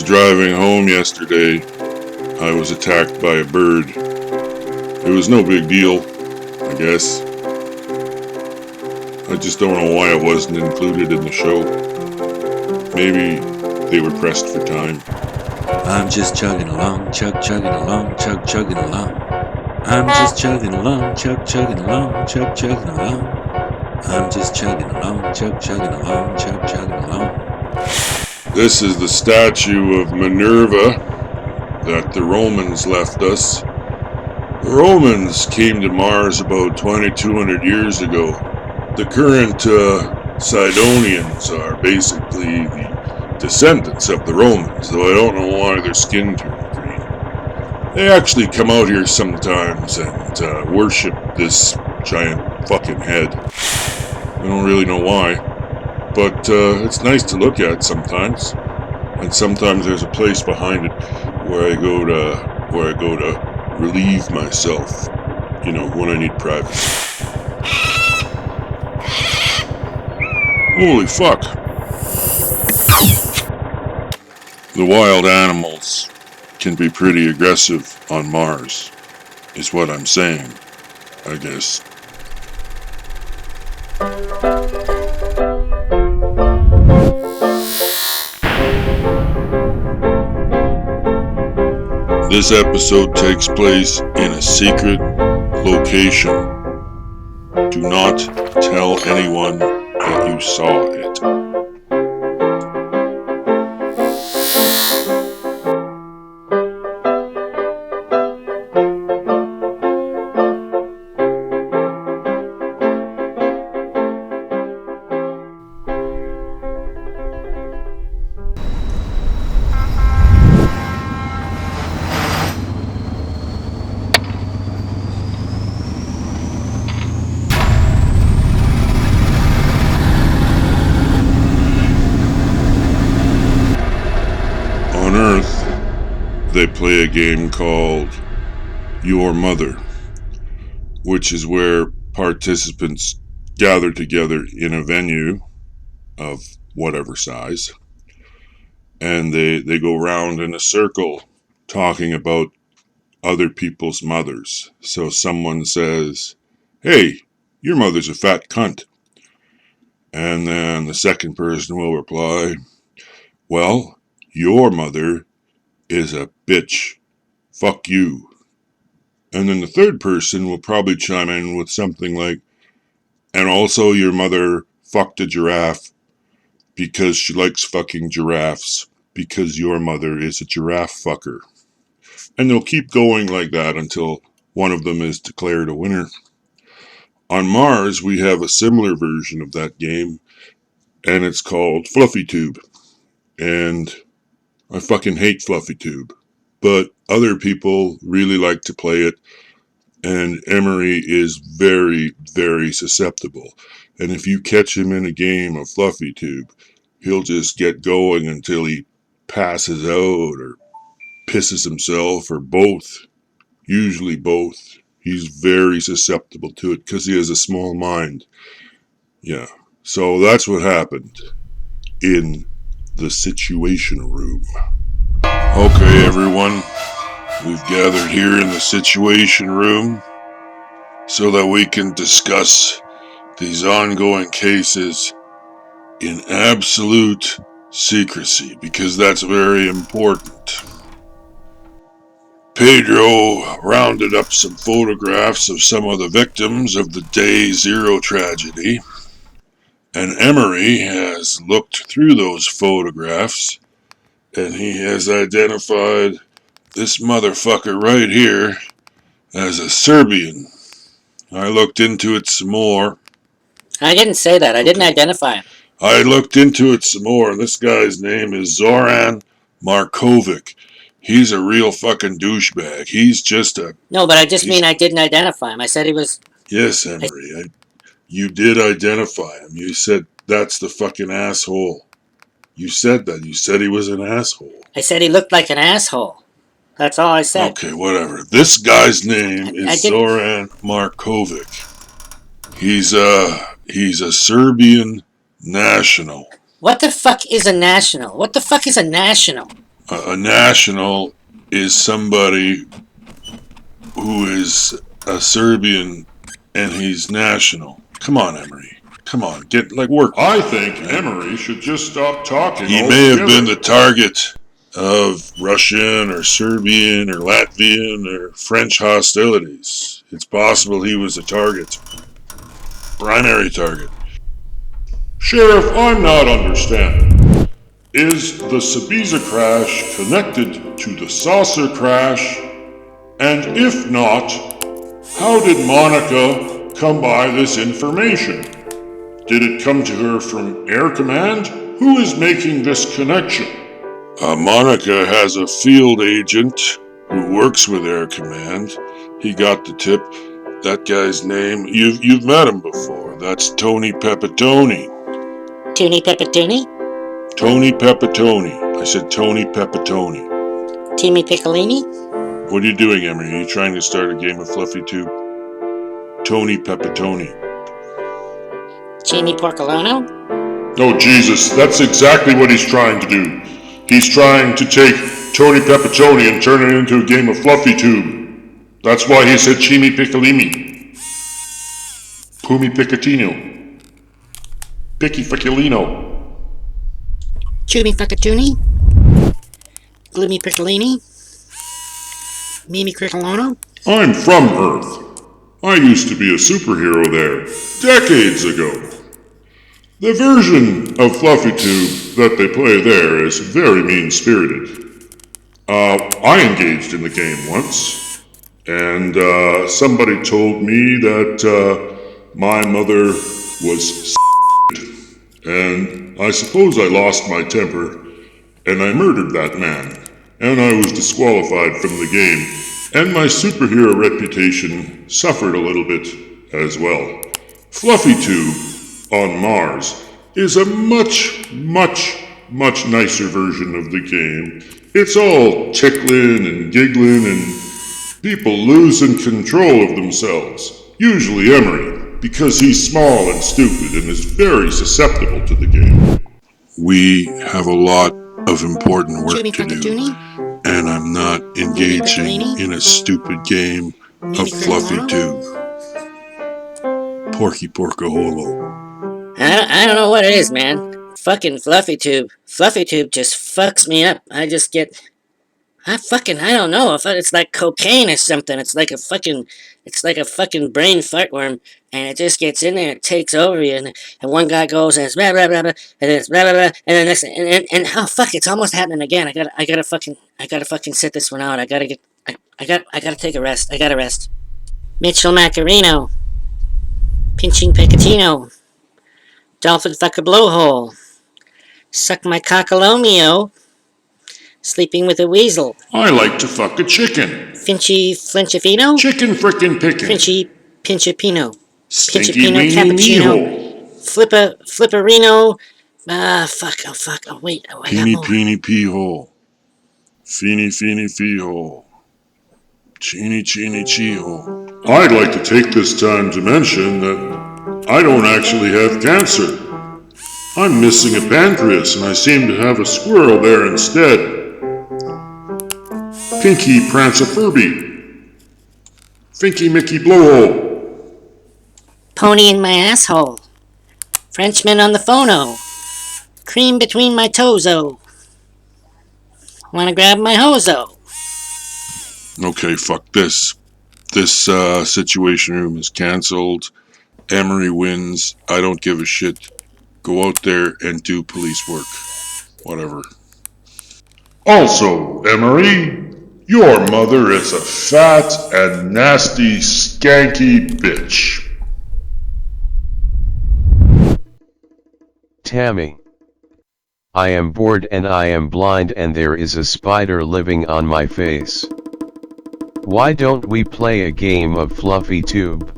driving home yesterday, I was attacked by a bird. It was no big deal, I guess. I just don't know why it wasn't included in the show. Maybe they were pressed for time. I'm just chugging along, chugging along, chugging along. I'm just chugging along, chugging along, chugging along. I'm just chugging along, chugging along, chugging along. This is the statue of Minerva that the Romans left us. The Romans came to Mars about 2,200 years ago. The current Sidonians are basically the descendants of the Romans, though I don't know why their skin turned green. They actually come out here sometimes and worship this giant fucking head. I don't really know why, but it's nice to look at sometimes. And sometimes there's a place behind it where I go to relieve myself, when I need privacy. Holy fuck. The wild animals can be pretty aggressive on Mars, is what I'm saying, I guess. This episode takes place in a secret location. Do not tell anyone that you saw it. On Earth, they play a game called Your Mother, which is where participants gather together in a venue of whatever size, and they go round in a circle talking about other people's mothers. So someone says, "Hey, your mother's a fat cunt." And then the second person will reply, "Well, your mother is a bitch. Fuck you." And then the third person will probably chime in with something like, "And also your mother fucked a giraffe because she likes fucking giraffes, because your mother is a giraffe fucker." And they'll keep going like that until one of them is declared a winner. On Mars, we have a similar version of that game, and it's called FluffyTube. And I fucking hate FluffyTube, but other people really like to play it, and Emery is very, very susceptible. And if you catch him in a game of FluffyTube, he'll just get going until he passes out or pisses himself, or both. Usually both. He's very susceptible to it because he has a small mind. Yeah. So that's what happened in the Situation Room. Okay, everyone. We've gathered here in the Situation Room so that we can discuss these ongoing cases in absolute secrecy, because that's very important. Pedro rounded up some photographs of some of the victims of the Day Zero tragedy, and Emery has looked through those photographs, and he has identified this motherfucker right here as a Serbian. I looked into it some more. I didn't say that. I didn't identify him. I looked into it some more, and this guy's name is Zoran Markovic. He's a real fucking douchebag. He's just a... No, but I just mean I didn't identify him. I said he was... Yes, Emery, you did identify him. You said, "That's the fucking asshole." You said that. You said he was an asshole. I said he looked like an asshole. That's all I said. Okay, whatever. This guy's name is Zoran Markovic. He's a Serbian national. What the fuck is a national? What the fuck is a national? A national is somebody who is a Serbian and he's national. Come on, Emery. Come on, get work. I think Emery should just stop talking. He may have been the target of Russian or Serbian or Latvian or French hostilities. It's possible he was a target. Primary target. Sheriff, I'm not understanding. Is the Sabiza crash connected to the saucer crash? And if not, how did Monica come by this information? Did it come to her from Air Command? Who is making this connection? Monica has a field agent who works with Air Command. He got the tip. That guy's name, you've met him before. That's Tony Pepitone. Toonie Pepitoonie? Tony Pepitone. I said Tony Pepitone. Timmy Piccolini? What are you doing, Emery? Are you trying to start a game of Fluffy Tube? Tony Pepitone. Jamie Porcolano? Oh, Jesus, that's exactly what he's trying to do. He's trying to take Tony Pepitone and turn it into a game of Fluffy Tube. That's why he said Chimi Piccolini. Pumi Piccatino. Picky Ficcolino. Chumi Fuckatoonie? Gloomy Piccolini? Mimi Cricolano? I'm from Earth. I used to be a superhero there, decades ago. The version of Fluffy Tube that they play there is very mean-spirited. I engaged in the game once, and somebody told me that my mother was and I suppose I lost my temper, and I murdered that man, and I was disqualified from the game, and my superhero reputation suffered a little bit as well. Fluffy Tube on Mars is a much nicer version of the game. It's all tickling and giggling and people losing control of themselves. Usually Emery, because he's small and stupid and is very susceptible to the game. We have a lot of important work Chumi to do, Fuckatoonie? and I'm not engaging in a stupid game of Fluffy Tube. Porky Porcaholo. I don't know what it is, man. Fucking Fluffy Tube. Fluffy Tube just fucks me up. I don't know if it's like cocaine or something. It's like a fucking brain fart worm, and it just gets in there and takes over you. And one guy goes and it's blah blah blah blah, and then it's blah blah blah, and then next and oh fuck, it's almost happening again. I gotta fucking sit this one out. I gotta take a rest. I gotta rest. Mitchell Macarino, pinching Picatino, dolphin fuck a blowhole, suck my cockalomio. Sleeping with a weasel. I like to fuck a chicken. Finchy Flinchifino? Chicken frickin' pickin'. Finchy Pinchipino. Stinky Pinchipino weenie Cappuccino. meehole. Flipperino. Fuck. Oh, wait. Oh, I got Peeny more. peeny pee hole. Feeny feeny fee hole. Cheeny cheeny chee hole. I'd like to take this time to mention that I don't actually have cancer. I'm missing a pancreas and I seem to have a squirrel there instead. Pinky Prancifurby. Finky Mickey Blowhole. Pony in my asshole. Frenchman on the phono. Cream between my toes-o. Wanna grab my hozo? Okay, fuck this. This Situation Room is cancelled. Emery wins. I don't give a shit. Go out there and do police work. Whatever. Also, Emery, your mother is a fat and nasty, skanky bitch. Tammy. I am bored and I am blind and there is a spider living on my face. Why don't we play a game of Fluffy Tube?